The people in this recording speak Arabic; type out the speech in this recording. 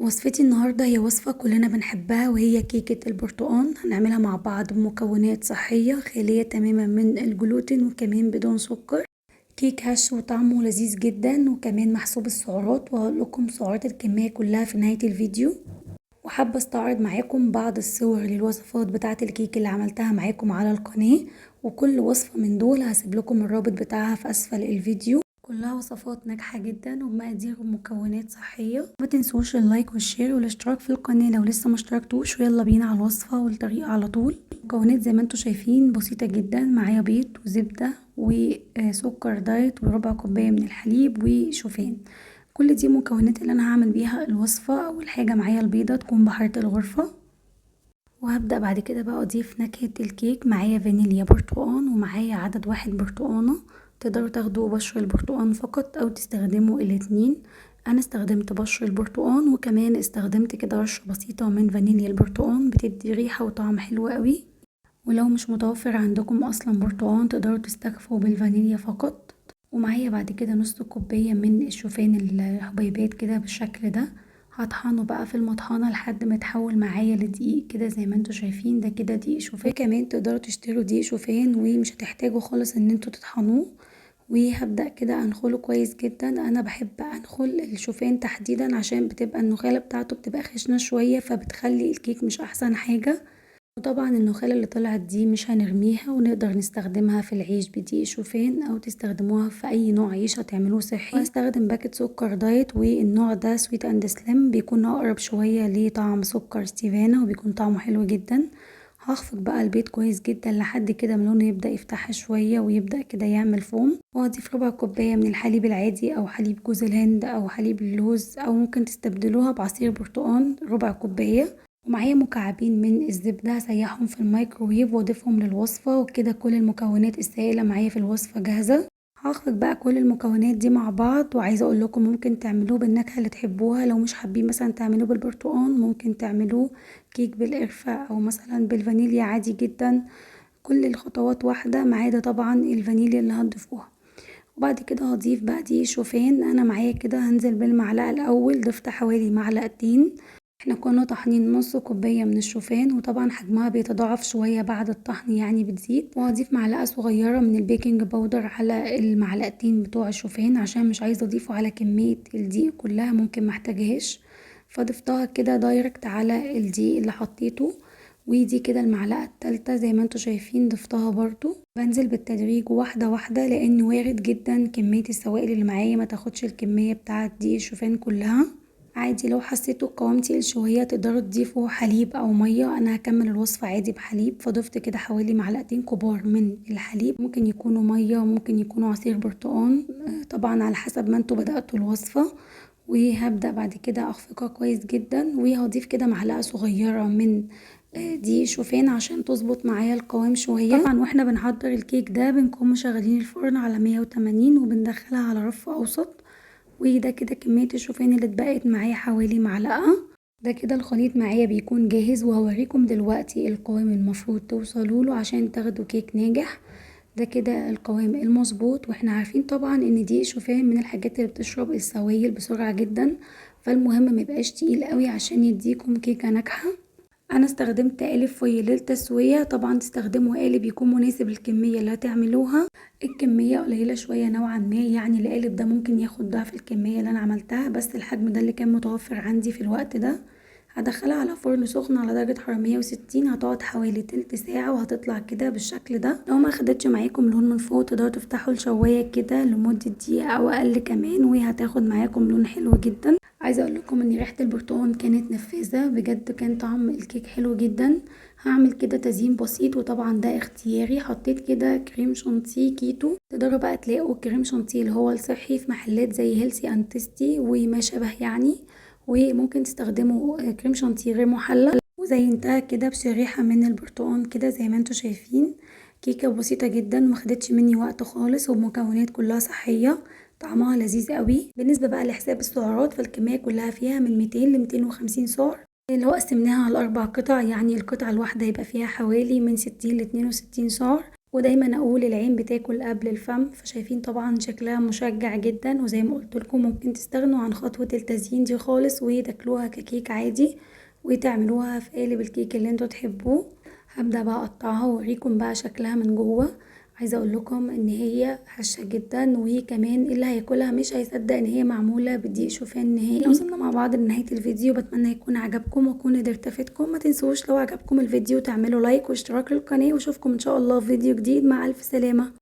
وصفتي النهاردة هي وصفة كلنا بنحبها، وهي كيكة البرتقال. هنعملها مع بعض بمكونات صحية خالية تماما من الجلوتين وكمان بدون سكر. كيك هش وطعمه لذيذ جدا وكمان محسوب السعرات، وهقول لكم سعرات الكمية كلها في نهاية الفيديو. وحابة استعرض معاكم بعض الصور للوصفات بتاعة الكيك اللي عملتها معاكم على القناة، وكل وصفة من دول هسيب لكم الرابط بتاعها في اسفل الفيديو. كلها وصفات ناجحة جدا وبمقادير ومكونات صحية. ما تنسوش اللايك والشير والاشتراك في القناة لو لسه مشتركتوش، ويلا بينا على الوصفة والطريقة على طول. المكونات زي ما انتوا شايفين بسيطة جدا، معايا بيض وزبدة وسكر دايت وربع كوباية من الحليب وشوفان. كل دي مكونات اللي انا هعمل بيها الوصفة. اول حاجة معايا البيضة تكون بحارة الغرفة، وهبدأ بعد كده بقى اضيف نكهة الكيك. معايا فانيليا برتقان ومعايا عدد واحد برتقانة. تقدروا تاخدوا بشر البرتقان فقط او تستخدموا الاتنين. انا استخدمت بشر البرتقان وكمان استخدمت كده رشة بسيطة من فانيليا البرتقان، بتدي ريحة وطعم حلو قوي. ولو مش متوفر عندكم اصلا برتقان تقدروا تستكفوا بالفانيليا فقط. ومعايا بعد كده نص كوباية من الشوفان الحبيبات كده بالشكل ده. هطحنه بقى في المطحنة لحد ما يتحول معايا لدقيق كده زي ما انتوا شايفين، ده كده دقيق شوفان. كمان تقدروا تشتروا دقيق شوفان ومش هتحتاجوا خالص ان انتوا تطحنوه. وهبدأ كده انخله كويس جدا. انا بحب انخل الشوفان تحديدا عشان بتبقى النخالة بتاعته بتبقى خشنة شوية، فبتخلي الكيك مش احسن حاجة. وطبعا النخالة اللي طلعت دي مش هنرميها، ونقدر نستخدمها في العيش بدقيق شوفان او تستخدموها في اي نوع عيش هتعملوه صحي. وهستخدم باكت سكر دايت، والنوع ده سويت اند سليم، بيكون اقرب شوية لطعم سكر ستيفانا وبيكون طعمه حلو جدا. هخفق بقى البيض كويس جدا لحد كده ما لونه يبدأ يفتح شوية ويبدأ كده يعمل فوم. وهضيف ربع كوباية من الحليب العادي او حليب جوز الهند او حليب اللوز، او ممكن تستبدلوها بعصير برتقال ربع كوباية. ومعايا مكعبين من الزبدة هسيحهم في الميكروويف واضيفهم للوصفة. وكده كل المكونات السائلة معايا في الوصفة جاهزة. هخلط بقى كل المكونات دي مع بعض. وعايزة اقول لكم ممكن تعملوه بالنكهة اللي تحبوها، لو مش حابين مثلا تعملوه بالبرتقال ممكن تعملوه كيك بالقرفة او مثلا بالفانيليا عادي جدا. كل الخطوات واحدة ما عدا طبعا الفانيليا اللي هتضيفوها. وبعد كده هضيف بقى دي شوفان. انا معايا كده هنزل بالمعلقة الاول، ضفت حوالي معلقتين. احنا كنا طحنين نص كوباية من الشوفان، وطبعا حجمها بيتضاعف شوية بعد الطحن يعني بتزيد. وهضيف معلقة صغيرة من البيكنج باودر على المعلقتين بتوع الشوفان عشان مش عايزة اضيفه على كمية الدقيق كلها، ممكن محتاجهاش. فضفتها كده دايركت على الدقيق اللي حطيته. ودي كده المعلقة التالتة زي ما انتوا شايفين ضفتها برضو. بنزل بالتدريج واحدة واحدة، لان وارد جدا كمية السوائل اللي معايا ما تاخدش الكمية بتاعة دقيق الشوفان كلها. عادي لو حسيتوا القوام تقيل شوية تقدروا تضيفوا حليب او مية. انا هكمل الوصفة عادي بحليب، فضفت كده حوالي معلقتين كبار من الحليب. ممكن يكونوا مية وممكن يكونوا عصير برتقان، طبعا على حسب ما انتوا بدأتوا الوصفة. وهبدأ بعد كده اخفقها كويس جدا. وهضيف كده معلقة صغيرة من دي شوفان عشان تظبط معايا القوام شوية. طبعا واحنا بنحضر الكيك ده بنكون مشغلين الفرن على 180 وبندخلها على رف اوسط. وده كده كمية الشوفان اللي اتبقت معايا حوالي معلقة. ده كده الخليط معايا بيكون جاهز، وهوريكم دلوقتي القوام المفروض توصلوا له عشان تاخدوا كيك ناجح. ده كده القوام المظبوط. واحنا عارفين طبعا ان دي الشوفان من الحاجات اللي بتشرب السوائل بسرعة جدا، فالمهم ميبقاش تقيل قوي عشان يديكم كيكة ناجحة. انا استخدمت قالب فويل للتسوية. طبعا تستخدموا قالب يكون مناسب للكمية اللي هتعملوها. الكمية قليلة شوية نوعا ما، يعني القالب ده ممكن ياخد ضعف الكمية اللي انا عملتها، بس الحجم ده اللي كان متوفر عندي في الوقت ده. هدخلها على فرن سخن على درجة حرارة 160. هتقعد حوالي تلت ساعة وهتطلع كده بالشكل ده. لو ما خدتش معاكم لون من فوق تقدروا تفتحوا الشواية كده لمدة دقيقة او اقل كمان، وهتاخد معاكم لون حلو جدا. عايزه اقول لكم ان ريحه البرتقال كانت نفاذه بجد، كان طعم الكيك حلو جدا. هعمل كده تزيين بسيط وطبعا ده اختياري. حطيت كده كريم شانتيه كيتو. تقدروا بقى تلاقوا كريم شانتيه اللي هو الصحي في محلات زي هيلسي اند تيستي وما شابه يعني. وممكن تستخدموا كريم شانتيه غير محلى. وزينتها كده بشريحه من البرتقال كده زي ما انتوا شايفين. كيكه بسيطه جدا ومخدتش مني وقت خالص، والمكونات كلها صحيه. طعمها لذيذ قوي. بالنسبة بقى لحساب السعرات، فالكمية كلها فيها من 200 ل 250 سعر. لو قسمناها على 4 قطع يعني القطعة الواحدة يبقى فيها حوالي من 60 ل 62 سعر. ودايما اقول العين بتاكل قبل الفم. فشايفين طبعا شكلها مشجع جدا، وزي ما قلت لكم ممكن تستغنوا عن خطوة التزيين دي خالص وتاكلوها ككيك عادي، وتعملوها في قالب الكيك اللي انتوا تحبوه. هبدأ بقى اقطعها واوريكم بقى شكلها من جوه. عايزه اقول لكم ان هي هشه جدا، وكمان اللي هياكلها مش هيصدق ان هي معموله بدقيق شوفان نهائي. وصلنا مع بعض لنهايه الفيديو، بتمنى يكون عجبكم واكون قدرت افيدكم. ما تنسوش لو عجبكم الفيديو تعملوا لايك واشتراك للقناه، واشوفكم ان شاء الله في فيديو جديد. مع الف سلامه.